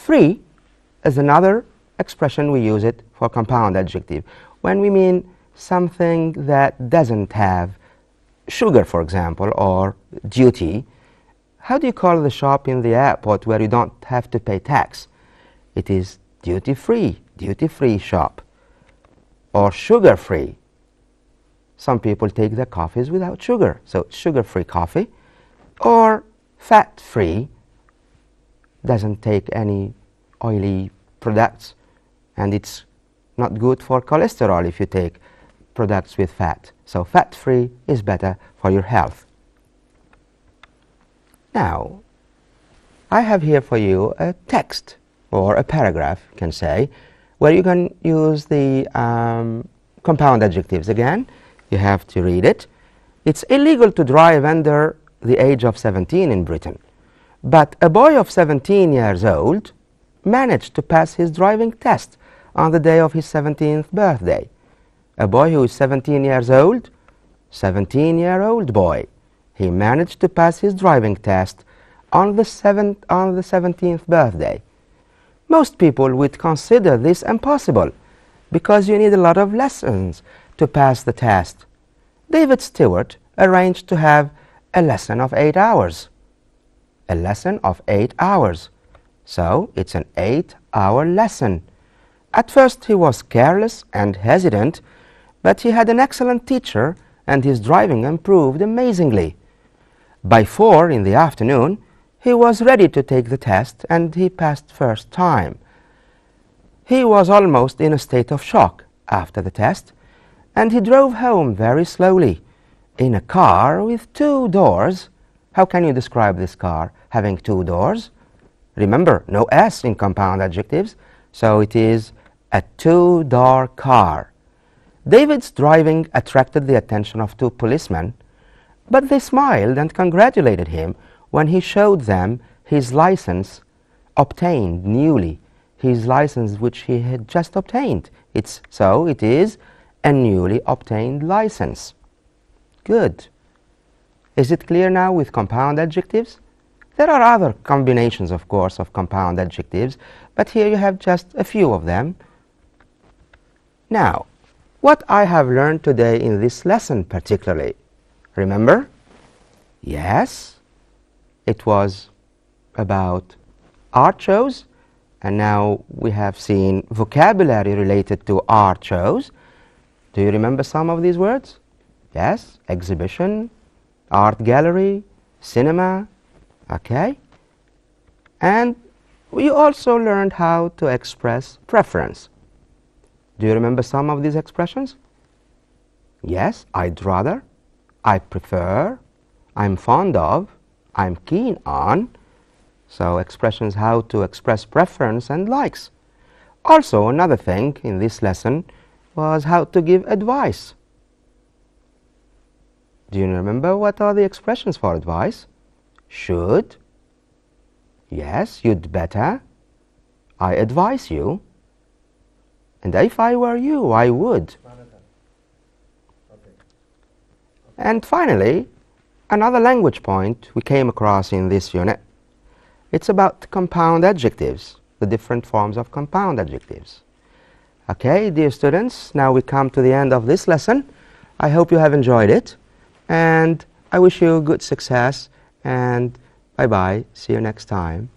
Free is another expression we use it for compound adjective when we mean something that doesn't have sugar, for example, or duty. How do you call the shop in the airport where you don't have to pay tax? It is duty-free shop, or sugar-free. Some people take their coffees without sugar, so sugar-free coffee, or fat-free, doesn't take any oily products, and it's not good for cholesterol if you take products with fat. So fat-free is better for your health. Now, I have here for you a text or a paragraph, you can say, where you can use the compound adjectives again. You have to read it. It's illegal to drive under the age of 17 in Britain, but a boy of 17 years old managed to pass his driving test on the day of his 17th birthday. A boy who is 17 years old, 17-year-old boy, he managed to pass his driving test on the 17th birthday. Most people would consider this impossible because you need a lot of lessons to pass the test. David Stewart arranged to have a lesson of 8 hours. A lesson of 8 hours. So it's an 8-hour lesson. At first he was careless and hesitant, but he had an excellent teacher and his driving improved amazingly. By 4 in the afternoon, he was ready to take the test and he passed first time. He was almost in a state of shock after the test, and he drove home very slowly in a car with 2 doors. How can you describe this car having 2 doors? Remember, no S in compound adjectives, so it is a 2-door car. David's driving attracted the attention of 2 policemen, but they smiled and congratulated him when he showed them his license obtained newly, his license which he had just obtained. So it is a newly obtained license. Good. Is it clear now with compound adjectives? There are other combinations, of course, of compound adjectives, but here you have just a few of them. Now, what I have learned today in this lesson particularly, remember? Yes, it was about art shows, and now we have seen vocabulary related to art shows. Do you remember some of these words? Yes, exhibition, art gallery, cinema, okay? And we also learned how to express preference. Do you remember some of these expressions? Yes, I'd rather, I prefer, I'm fond of, I'm keen on. So expressions how to express preference and likes. Also, another thing in this lesson was how to give advice. Do you remember what are the expressions for advice? Should, yes, you'd better, I advise you, and if I were you, I would. And finally, another language point we came across in this unit. It's about compound adjectives, the different forms of compound adjectives. Okay, dear students, now we come to the end of this lesson. I hope you have enjoyed it, and I wish you good success, and bye-bye. See you next time.